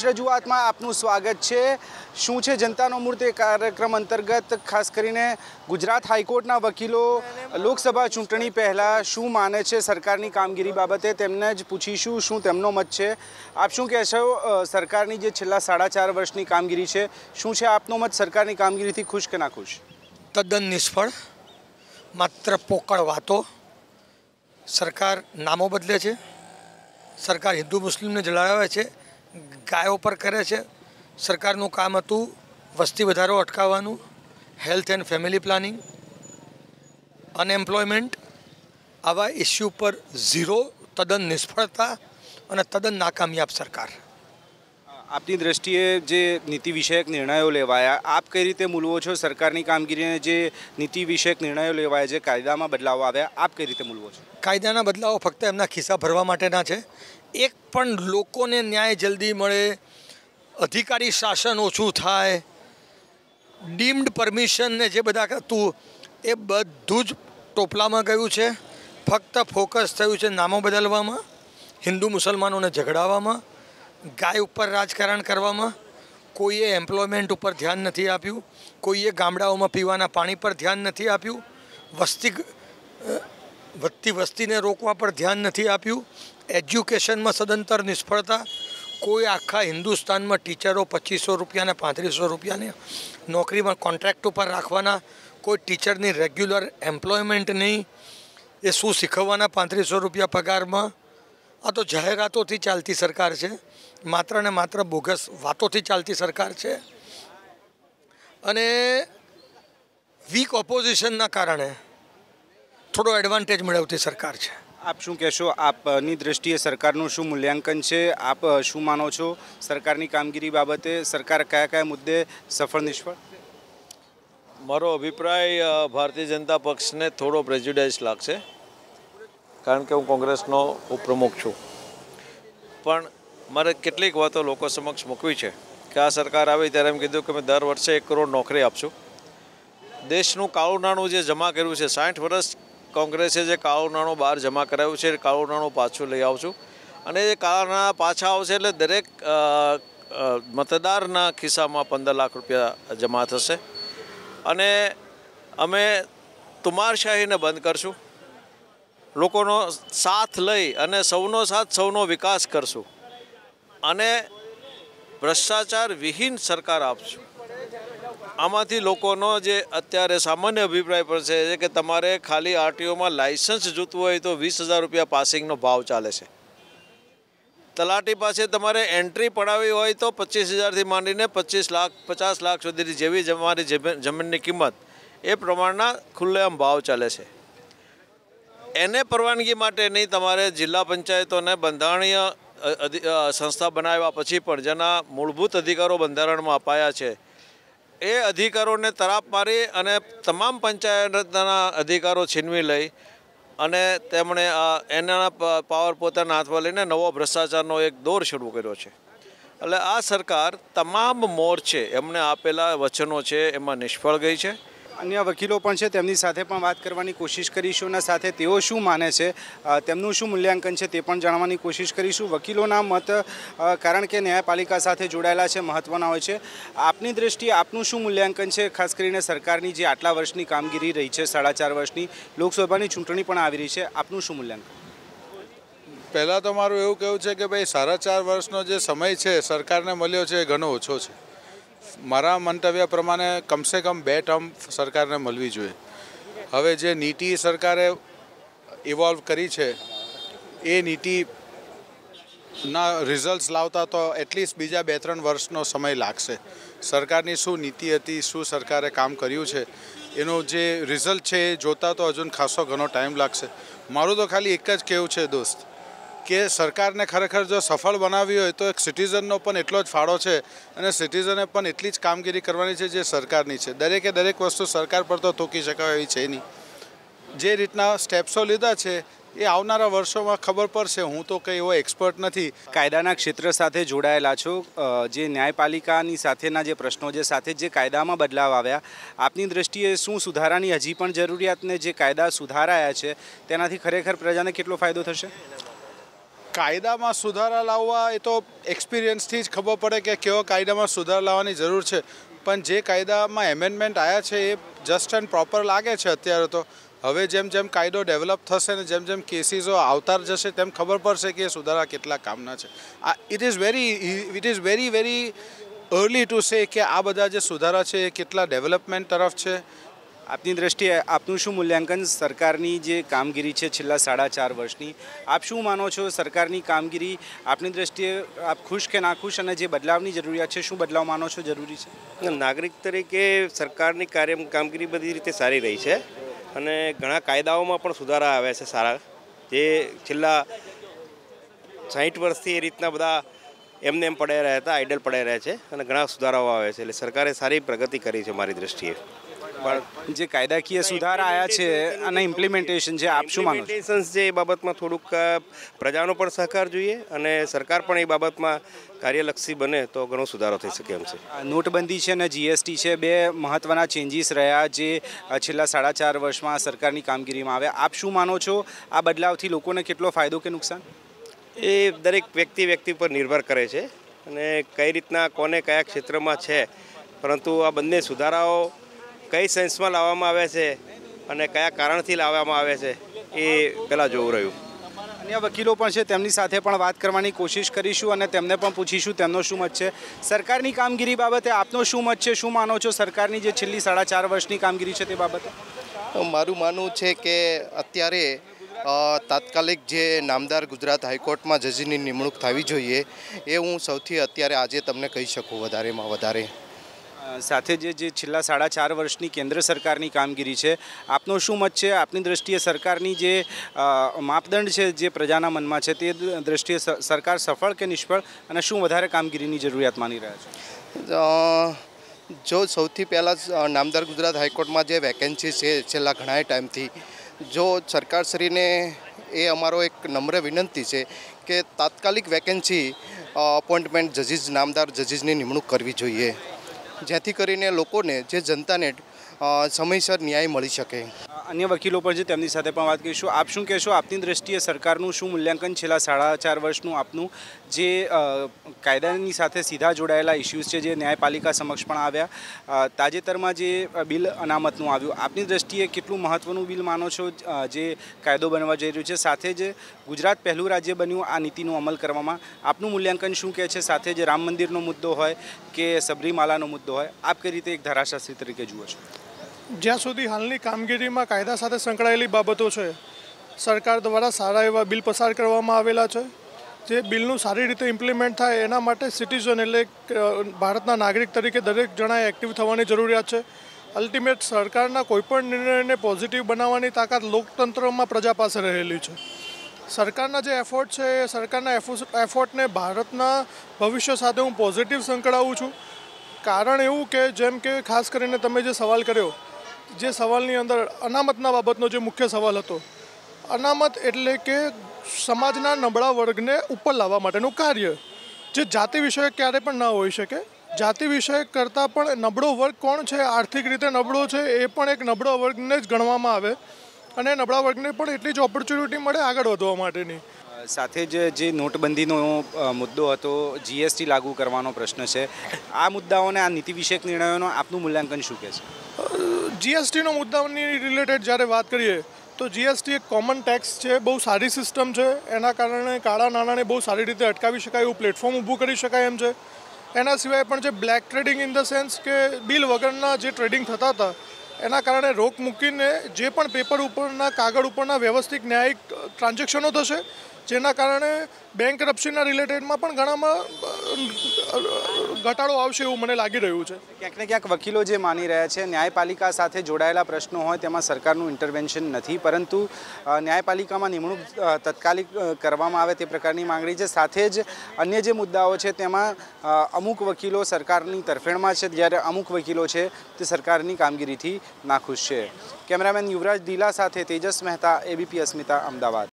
રજૂઆતમાં આપનું સ્વાગત છે। શું છે જનતાનો મૂર્ત કાર્યક્રમ અંતર્ગત ખાસ કરીને ગુજરાત હાઈકોર્ટના વકીલો લોકસભા ચૂંટણી પહેલાં શું માને છે સરકારની કામગીરી બાબતે તેમને જ પૂછીશું શું તેમનો મત છે। આપ શું કહેશો સરકારની જે છેલ્લા 4.5 વર્ષની કામગીરી છે શું છે આપનો મત સરકારની કામગીરીથી ખુશ કે નાખુશ? તદ્દન નિષ્ફળ, માત્ર પોકળ વાતો। સરકાર નામો બદલે છે, સરકાર હિન્દુ મુસ્લિમને જલાવે છે, ગાયો પર કરે છે। સરકારનું કામ હતું વસ્તી વધારો અટકાવવાનું, health and family planning, unemployment, આવા ઇસ્યુ પર ઝીરો, તદ્દન નિષ્ફળતા અને તદ્દન નાકામયાબ સરકાર। આપની દ્રષ્ટિએ જે નીતિ વિષયક નિર્ણયો લેવાયા આપ કઈ રીતે મૂલવો છો સરકારની કામગીરીને? જે નીતિ વિષયક નિર્ણયો લેવાયા, જે કાયદામાં બદલાવો આવ્યા, આપ કઈ રીતે મૂલવો છો? કાયદાના બદલાવો ફક્ત એમના ખિસ્સા ભરવા માટેના છે। એક પણ લોકોને ન્યાય જલ્દી મળે, અધિકારી શાસન ઓછું થાય, ડીમ્ડ પરમિશન ને જે બધા હતું એ બધું જ ટોપલામાં ગયું છે। ફક્ત ફોકસ થયું છે નામો બદલવામાં, હિન્દુ મુસલમાનોને ઝઘડાવવામાં, ગાય ઉપર રાજકારણ કરવામાં। કોઈએ એમ્પ્લોયમેન્ટ ઉપર ધ્યાન નથી આપ્યું, કોઈએ ગામડાઓમાં પીવાના પાણી પર ધ્યાન નથી આપ્યું, વધતી વસ્તીને રોકવા પર ધ્યાન નથી આપ્યું, એજ્યુકેશનમાં સદંતર નિષ્ફળતા। કોઈ આખા હિન્દુસ્તાનમાં ટીચરો 2500 રૂપિયા ને 3500 રૂપિયાની નોકરીમાં કોન્ટ્રાક્ટ ઉપર રાખવાના, કોઈ ટીચરની રેગ્યુલર એમ્પ્લોયમેન્ટ નહીં, એ શું શીખવવાના 3500 રૂપિયા પગારમાં? આ તો જાહેરાતોથી ચાલતી સરકાર છે, માત્ર ને માત્ર બોગસ વાતોથી ચાલતી સરકાર છે અને વીક ઓપોઝિશનના કારણે થોડો એડવાન્ટેજ મેળવતી સરકાર છે। આપ શું કહેશો? આપની દ્રષ્ટિએ સરકારનું શું મૂલ્યાંકન છે? આપ શું માનો છો સરકારની કામગીરી બાબતે? સરકાર કયા કયા મુદ્દે સફળ નિષ્ફળ? મારો અભિપ્રાય ભારતીય જનતા પક્ષને થોડો પ્રેજ્યુડાઇઝ લાગશે, કારણ કે હું કોંગ્રેસનો ઉપપ્રમુખ છું, પણ મારે કેટલીક વાતો લોકો સમક્ષ મૂકવી છે કે આ સરકાર આવી ત્યારે એમ કીધું કે અમે દર વર્ષે 1 કરોડ નોકરી આપશું। દેશનું કાળું નાણું જે જમા કર્યું છે, 60 વર્ષ કોંગ્રેસે જે કાળું નાણું બહાર જમા કરાવ્યું છે, કાળું નાણું પાછું લઈ આવશું અને એ કાળા નાણાં પાછા આવશે એટલે દરેક મતદારના ખિસ્સામાં 15 લાખ રૂપિયા જમા થશે અને અમે તુમારશાહીને બંધ કરશું, લોકોનો સાથ લઈ અને સૌનો સાથ સૌનો વિકાસ કરશું અને ભ્રષ્ટાચાર વિહીન સરકાર આપશું। આમાંથી લોકોનો જે અત્યારે સામાન્ય અભિપ્રાય પર છે કે તમારે ખાલી આરટીઓમાં લાઇસન્સ જોતું હોય તો 20,000 રૂપિયા પાસિંગનો ભાવ ચાલે છે, તલાટી પાસે તમારે એન્ટ્રી પડાવી હોય તો 25,000થી માંડીને 50 લાખ સુધીની જેવી તમારી જમીનની કિંમત એ પ્રમાણના ખુલ્લેઆમ ભાવ ચાલે છે। એને પરવાનગી માટે નહીં, તમારે જિલ્લા પંચાયતોને બંધારણીય સંસ્થા બનાવ્યા પછી પણ જેના મૂળભૂત અધિકારો બંધારણમાં અપાયા છે એ અધિકારોને તરાપ મારી અને તમામ પંચાયતના અધિકારો છીનવી લઈ અને તેમણે એના પાવર પોતાના હાથમાં લઈને નવો ભ્રષ્ટાચારનો એક દોર શરૂ કર્યો છે। એટલે આ સરકાર તમામ મોરચે એમને આપેલા વચનો છે એમાં નિષ્ફળ ગઈ છે। અન્ય વકીલો પણ છે, તેમની સાથે પણ વાત કરવાની કોશિશ કરીશું અને સાથે તેઓ શું માને છે, તેમનું શું મૂલ્યાંકન છે તે પણ જાણવાની કોશિશ કરીશું। વકીલોના મત કારણ કે ન્યાયપાલિકા સાથે જોડાયેલા છે, મહત્ત્વના હોય છે। આપની દ્રષ્ટિએ આપનું શું મૂલ્યાંકન છે ખાસ કરીને સરકારની જે આટલા વર્ષની કામગીરી રહી છે, 4.5 વર્ષની, લોકસભાની ચૂંટણી પણ આવી રહી છે, આપનું શું મૂલ્યાંકન? પહેલાં તો મારું એવું કહેવું છે કે ભાઈ 4.5 વર્ષનો જે સમય છે સરકારને મળ્યો છે એ ઘણો ઓછો છે। મારા મંતવ્ય પ્રમાણે કમસે કમ 2 ટર્મ સરકારને મળવી જોઈએ। હવે જે નીતિ સરકારે ઇવોલ્વ કરી છે એ નીતિના રિઝલ્ટ્સ લાવતા તો એટલીસ્ટ બીજા 2-3 વર્ષનો સમય લાગશે। સરકારની શું નીતિ હતી, શું સરકારે કામ કર્યું છે, એનું જે રિઝલ્ટ છે એ જોતા તો હજુ ખાસો ઘણો ટાઈમ લાગશે। મારું તો ખાલી એક જ કહેવું છે દોસ્ત કે સરકારને ખરેખર જો સફળ બનાવવી હોય તો એક સિટીઝનનો પણ એટલો જ ફાળો છે અને સિટીઝને પણ એટલી જ કામગીરી કરવાની છે જે સરકારની છે। દરેક વસ્તુ સરકાર પર તો થૂકી શકાય એવી છે નહીં। જે રીતના સ્ટેપ્સો લીધા છે એ આવનારા વર્ષોમાં ખબર પડશે। હું તો કંઈ એવો એક્સપર્ટ નથી। કાયદાના ક્ષેત્ર સાથે જોડાયેલા છો, જે ન્યાયપાલિકાની સાથેના જે પ્રશ્નો જે સાથે જે કાયદામાં બદલાવ આવ્યા, આપની દ્રષ્ટિએ શું સુધારાની હજી પણ જરૂરિયાતને જે કાયદા સુધારાયા છે તેનાથી ખરેખર પ્રજાને કેટલો ફાયદો થશે? કાયદામાં સુધારા લાવવા એ તો એક્સપિરિયન્સથી જ ખબર પડે કે કેવો કાયદામાં સુધારા લાવવાની જરૂર છે. પણ જે કાયદામાં એમેન્ડમેન્ટ આવ્યા છે એ જસ્ટ એન્ડ પ્રોપર લાગે છે અત્યારે તો. હવે જેમ જેમ કાયદો ડેવલપ થશે ને જેમ જેમ કેસીસો આવતા જશે તેમ ખબર પડશે કે એ સુધારા કેટલા કામના છે. It is very early to say કે આ બધા જે સુધારા છે એ કેટલા ડેવલપમેન્ટ તરફ છે. આપની દ્રષ્ટિએ આપનું શું મૂલ્યાંકન સરકારની જે કામગીરી છે છેલ્લા 4.5 વર્ષની, આપ શું માનો છો સરકારની કામગીરી આપની દ્રષ્ટિએ આપ ખુશ કે નાખુશ, અને જે બદલાવની જરૂરિયાત છે શું બદલાવ માનો છો જરૂરી છે? નાગરિક તરીકે સરકારની કામગીરી બધી રીતે સારી રહી છે અને ઘણા કાયદાઓમાં પણ સુધારા આવ્યા છે સારા, જે છેલ્લા 60 વર્ષથી એ રીતના બધા એમને એમ પડ્યા રહ્યા હતા, આઇડલ પડ્યા રહ્યા છે અને ઘણા સુધારાઓ આવ્યા છે. એટલે સરકારે સારી પ્રગતિ કરી છે મારી દ્રષ્ટિએ. જે કાયદાકીય સુધારા આવ્યા છે અને ઇમ્પ્લિમેન્ટેશન છે, આપ શું માનો છો? ઇમ્પ્લિમેન્ટેશન છે એ બાબતમાં થોડુંક પ્રજાનો પણ સહકાર જોઈએ અને સરકાર પણ એ બાબતમાં કાર્યલક્ષી બને તો ઘણો સુધારો થઈ શકે એમ છે. નોટબંધી છે અને જીએસટી છે, બે મહત્ત્વના ચેન્જીસ રહ્યા જે છેલ્લા 4.5 વર્ષમાં સરકારની કામગીરીમાં આવ્યા. આપ શું માનો છો આ બદલાવથી લોકોને કેટલો ફાયદો કે નુકસાન? એ દરેક વ્યક્તિ પર નિર્ભર કરે છે અને કઈ રીતના કોને કયા ક્ષેત્રમાં છે, પરંતુ આ બંને સુધારાઓ કઈ સેન્સમાં લાવવામાં આવે છે અને કયા કારણથી લાવવામાં આવે છે એ પહેલાં જોવું રહ્યું. અન્ય વકીલો પણ છે, તેમની સાથે પણ વાત કરવાની કોશિશ કરીશું અને તેમને પણ પૂછીશું તેમનો શું મત છે સરકારની કામગીરી બાબતે. આપનો શું મત છે, શું માનો છો સરકારની જે છેલ્લી 4.5 વર્ષની કામગીરી છે તે બાબતે? મારું માનવું છે કે અત્યારે તાત્કાલિક જે નામદાર ગુજરાત હાઈકોર્ટમાં જજની નિમણૂક થવી જોઈએ એ હું સૌથી અત્યારે આજે તમને કહી શકું વધારેમાં વધારે. સાથે જે છેલ્લા 4.5 વર્ષની કેન્દ્ર સરકારની કામગીરી છે, આપનો શું મત છે? આપની દ્રષ્ટિએ સરકારની જે માપદંડ છે જે પ્રજાના મનમાં છે તે દ્રષ્ટિએ સરકાર સફળ કે નિષ્ફળ, અને શું વધારે કામગીરીની જરૂરિયાત માની રહ્યા છે? જો સૌથી પહેલાં નામદાર ગુજરાત હાઈકોર્ટમાં જે વેકેન્સી છે છેલ્લા ઘણા ટાઈમથી, જો સરકારશ્રીને એ અમારો એક નમ્ર વિનંતી છે કે તાત્કાલિક વેકેન્સી અપોઇન્ટમેન્ટ જજીસ, નામદાર જજીસની નિમણૂક કરવી જોઈએ, જેથી કરીને લોકોને, જે જનતાને સમયસર ન્યાય મળી શકે. અન્ય વકીલો પર છે તેમની સાથે પણ વાત કરીશું. આપ શું કહેશો આપની દ્રષ્ટિએ સરકારનું શું મૂલ્યાંકન છેલ્લા 4.5 વર્ષનું આપનું, જે કાયદાની સાથે સીધા જોડાયેલા ઇસ્યુઝ છે જે ન્યાયપાલિકા સમક્ષ પણ આવ્યા, તાજેતરમાં જે બિલ અનામતનું આવ્યું, આપની દ્રષ્ટિએ કેટલું મહત્ત્વનું બિલ માનો છો જે કાયદો બનવા જઈ રહ્યું છે? સાથે જ ગુજરાત પહેલું રાજ્ય બન્યું આ નીતિનો અમલ કરવામાં, આપનું મૂલ્યાંકન શું કહે છે? સાથે જે રામ મંદિરનો મુદ્દો હોય કે સબરીમાલાનો મુદ્દો હોય, આપ કઈ રીતે એક ધારાશાસ્ત્રી તરીકે જુઓ છો? જ્યાં સુધી હાલની કામગીરીમાં કાયદા સાથે સંકળાયેલી બાબતો છે, સરકાર દ્વારા સારા એવા બિલ પસાર કરવામાં આવેલા છે. જે બિલનું સારી રીતે ઇમ્પ્લિમેન્ટ થાય એના માટે સિટીઝન એટલે ભારતના નાગરિક તરીકે દરેક જણાએ એક્ટિવ થવાની જરૂરિયાત છે. અલ્ટિમેટ સરકારના કોઈપણ નિર્ણયને પોઝિટિવ બનાવવાની તાકાત લોકતંત્રમાં પ્રજા પાસે રહેલી છે. સરકારના જે એફર્ટ છે એ સરકારના એફર્ટને ભારતના ભવિષ્ય સાથે હું પોઝિટિવ સંકળાવું છું. કારણ એવું કે જેમ કે ખાસ કરીને તમે જે સવાલ કર્યો, જે સવાલની અંદર અનામતના બાબતનો જે મુખ્ય સવાલ હતો, અનામત એટલે કે સમાજના નબળા વર્ગને ઉપર લાવવા માટેનું કાર્ય, જે જાતિ વિષયક ક્યારે પણ ન હોઈ શકે. જાતિ વિષયક કરતાં પણ નબળો વર્ગ કોણ છે, આર્થિક રીતે નબળો છે, એ પણ એક નબળો વર્ગને જ ગણવામાં આવે અને નબળા વર્ગને પણ એટલી જ ઓપોર્ચ્યુનિટી મળે આગળ વધવા માટેની. સાથે જ જે નોટબંધીનો મુદ્દો હતો, જીએસટી લાગુ કરવાનો પ્રશ્ન છે, આ મુદ્દાઓને, આ નીતિ વિષયક નિર્ણયોનો આપનું મૂલ્યાંકન શું કહે છે? જીએસટીનો મુદ્દાની રિલેટેડ જ્યારે વાત કરીએ તો જીએસટી એક કોમન ટેક્સ છે, બહુ સારી સિસ્ટમ છે. એના કારણે કાળા નાણાંને બહુ સારી રીતે અટકાવી શકાય એવું પ્લેટફોર્મ ઊભું કરી શકાય એમ છે. એના સિવાય પણ જે black trading in the sense કે બિલ વગરના જે ટ્રેડિંગ થતા હતા એના કારણે રોક મૂકીને જે પણ પેપર ઉપરના, કાગળ ઉપરના વ્યવસ્થિત ન્યાયિક ટ્રાન્ઝેક્શનો થશે, જેના કારણે બેંક કરપ્શનના રિલેટેડમાં પણ ઘણામાં ઘટાડો આવશે એવું મને લાગી રહ્યું છે. ક્યાંક ને ક્યાંક વકીલો જે માની રહ્યા છે ન્યાયપાલિકા સાથે જોડાયેલા પ્રશ્નો હોય તેમાં સરકારનું ઇન્ટરવેન્શન નથી, પરંતુ ન્યાયપાલિકામાં નિમણૂક તત્કાલિક કરવામાં આવે તે પ્રકારની માંગણી છે. સાથે જ અન્ય જે મુદ્દાઓ છે તેમાં અમુક વકીલો સરકારની તરફેણમાં છે, જ્યારે અમુક વકીલો છે તે સરકારની કામગીરીથી નાખુશ છે. કેમેરામેન યુવરાજ દીલા સાથે તેજસ મહેતા, એબીપી અસ્મિતા, અમદાવાદ.